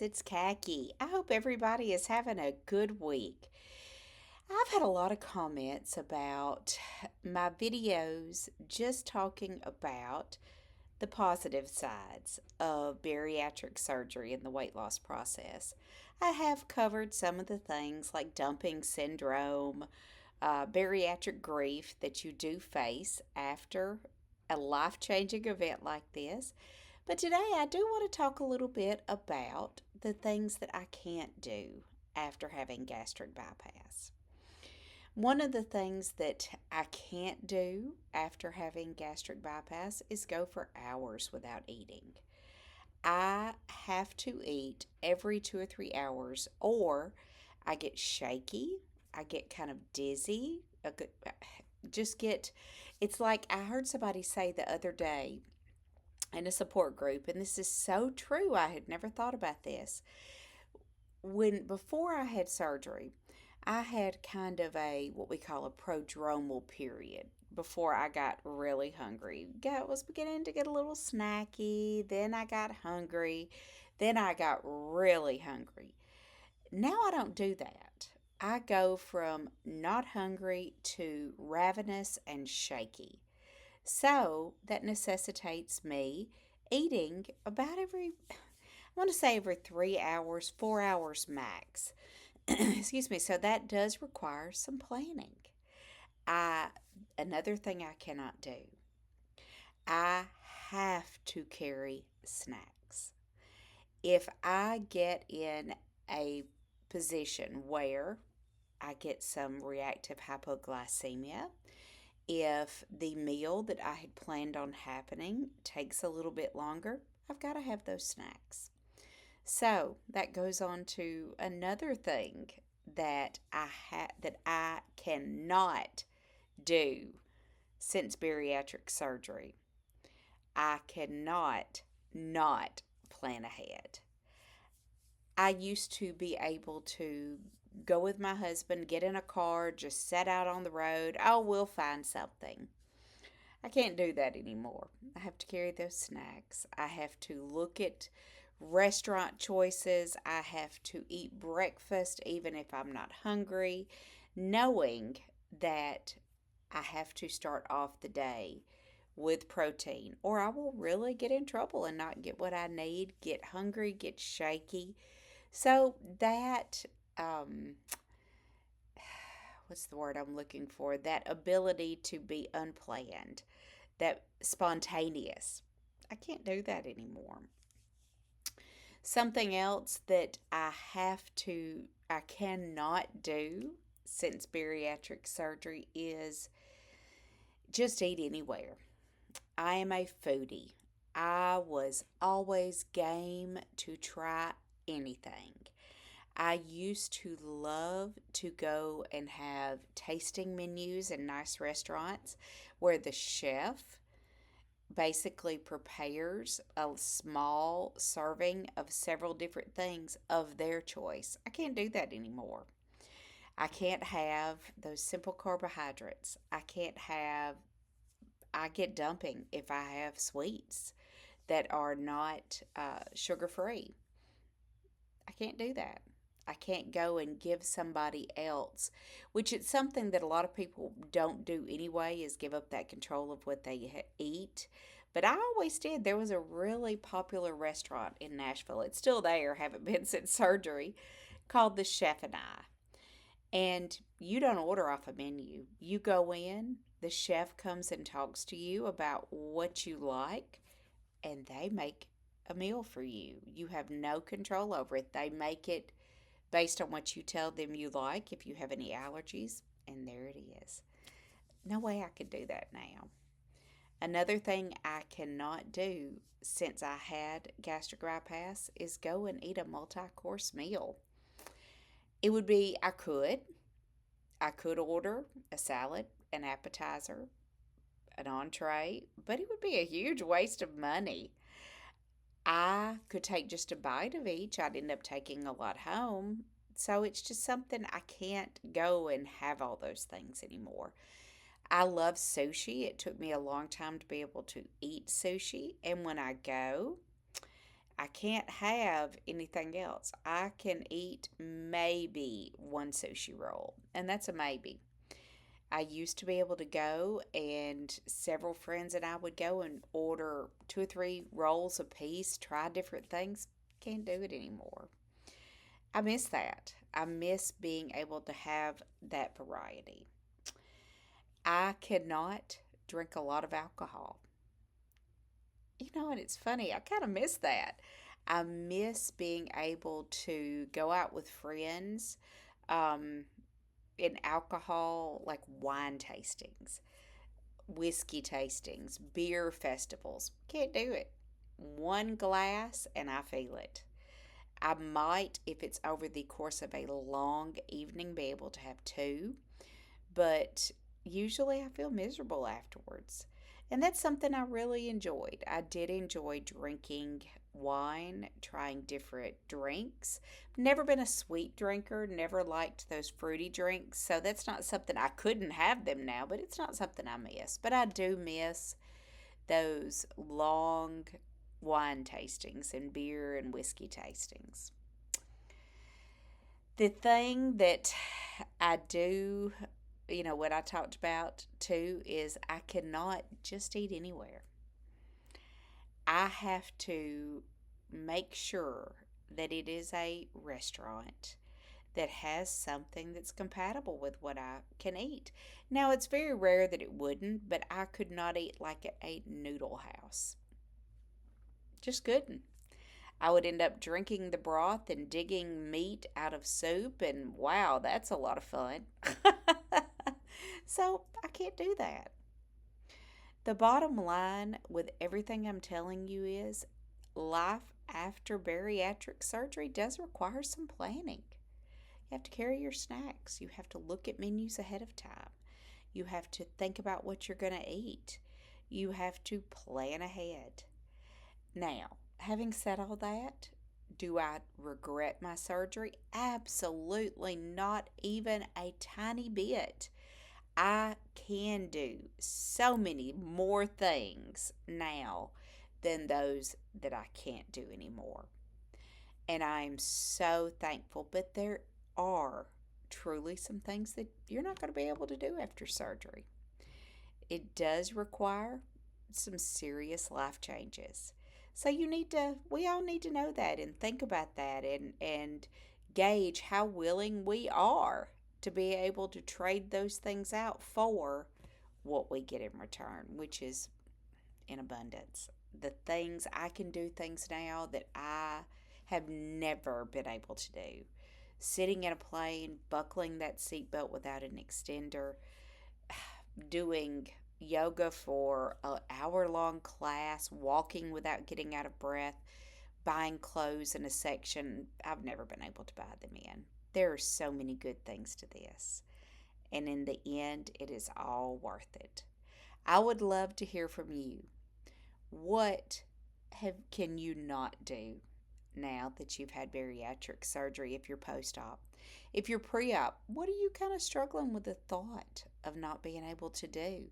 it's Khaki. I hope everybody is having a good week. I've had a lot of comments about my videos just talking about the positive sides of bariatric surgery in the weight loss process. I have covered some of the things like dumping syndrome, bariatric grief that you do face after a life changing event like this. But today I do want to talk a little bit about the things that I can't do after having gastric bypass. One of the things that I can't do after having gastric bypass is go for hours without eating. I have to eat every 2 or 3 hours, or I get shaky, I get kind of dizzy, just get, it's like I heard somebody say the other day in a support group, and this is so true. I had never thought about this. Before I had surgery, I had kind of a what we call a prodromal period before I got really hungry. Was beginning to get a little snacky, then I got hungry, then I got really hungry. Now I don't do that. I go from not hungry to ravenous and shaky. So that necessitates me eating about I want to say every 3 hours, 4 hours max. Excuse me. So that does require some planning. I Another thing I cannot do. I have to carry snacks. If I get in a position where I get some reactive hypoglycemia, if the meal that I had planned on happening takes a little bit longer, I've got to have those snacks. So that goes on to another thing that I cannot do since bariatric surgery. I cannot not plan ahead. I used to be able to go with my husband, get in a car, just set out on the road. Oh, we'll find something. I can't do that anymore. I have to carry those snacks. I have to look at restaurant choices. I have to eat breakfast even if I'm not hungry, knowing that I have to start off the day with protein, or I will really get in trouble and not get what I need, get hungry, get shaky. So that, um, what's the word I'm looking for? That ability to be unplanned, that spontaneous. I can't do that anymore. Something else that I cannot do since bariatric surgery is just eat anywhere. I am a foodie. I was always game to try anything. I used to love to go and have tasting menus in nice restaurants where the chef basically prepares a small serving of several different things of their choice. I can't do that anymore. I can't have those simple carbohydrates. I get dumping if I have sweets that are not sugar free. I can't do that. I can't go and give somebody else, which it's something that a lot of people don't do anyway, is give up that control of what they eat. But I always did. There was a really popular restaurant in Nashville. It's still there, haven't been since surgery, called the Chef and I. And you don't order off a menu. You go in, the chef comes and talks to you about what you like, and they make a meal for you. You have no control over it. They make it based on what you tell them you like, if you have any allergies, and there it is. No way I could do that now. Another thing I cannot do since I had gastric bypass is go and eat a multi course meal. It would be, I could order a salad, an appetizer, an entree, but it would be a huge waste of money. I could take just a bite of each. I'd end up taking a lot home. So it's just something I can't go and have all those things anymore. I love sushi. It took me a long time to be able to eat sushi. And when I go, I can't have anything else. I can eat maybe one sushi roll, and that's a maybe. I used to be able to go, and several friends and I would go and order two or three rolls a piece, try different things. Can't do it anymore. I miss that. I miss being able to have that variety. I cannot drink a lot of alcohol. And it's funny, I kind of miss that. I miss being able to go out with friends um, in alcohol, like wine tastings, whiskey tastings, beer festivals. Can't do it. One glass and I feel it. I might, if it's over the course of a long evening, be able to have two, but usually I feel miserable afterwards. And that's something I really enjoyed. I did enjoy drinking wine, trying different drinks. Never been a sweet drinker, never liked those fruity drinks. So that's not something I couldn't have them now, but it's not something I miss. But I do miss those long wine tastings and beer and whiskey tastings. The thing that I do, what I talked about too, is I cannot just eat anywhere. I have to make sure that it is a restaurant that has something that's compatible with what I can eat. Now, it's very rare that it wouldn't, but I could not eat like at a noodle house. Just couldn't. I would end up drinking the broth and digging meat out of soup, and wow, that's a lot of fun. So I can't do that. The bottom line with everything I'm telling you is life after bariatric surgery does require some planning. You have to carry your snacks, you have to look at menus ahead of time, you have to think about what you're going to eat, you have to plan ahead. Now, having said all that, do I regret my surgery? Absolutely not even a tiny bit. I can do so many more things now than those that I can't do anymore. And I'm so thankful. But there are truly some things that you're not going to be able to do after surgery. It does require some serious life changes. So we all need to know that and think about that and gauge how willing we are to be able to trade those things out for what we get in return, which is in abundance. The things I can do things now that I have never been able to do. Sitting in a plane, buckling that seatbelt without an extender, doing yoga for an hour long class, walking without getting out of breath, buying clothes in a section I've never been able to buy them in. There are so many good things to this. And in the end, it is all worth it. I would love to hear from you. What can you not do now that you've had bariatric surgery if you're post op? If you're pre op, what are you kind of struggling with the thought of not being able to do?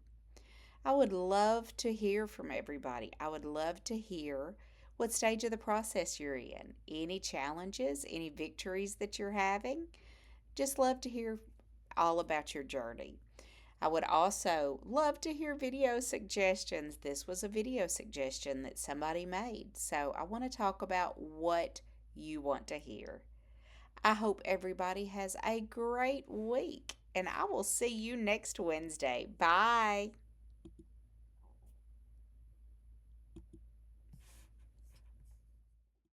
I would love to hear from everybody. I would love to hear what stage of the process you're in. Any challenges, any victories that you're having. Just love to hear all about your journey. I would also love to hear video suggestions. This was a video suggestion that somebody made. So I want to talk about what you want to hear. I hope everybody has a great week, and I will see you next Wednesday. Bye.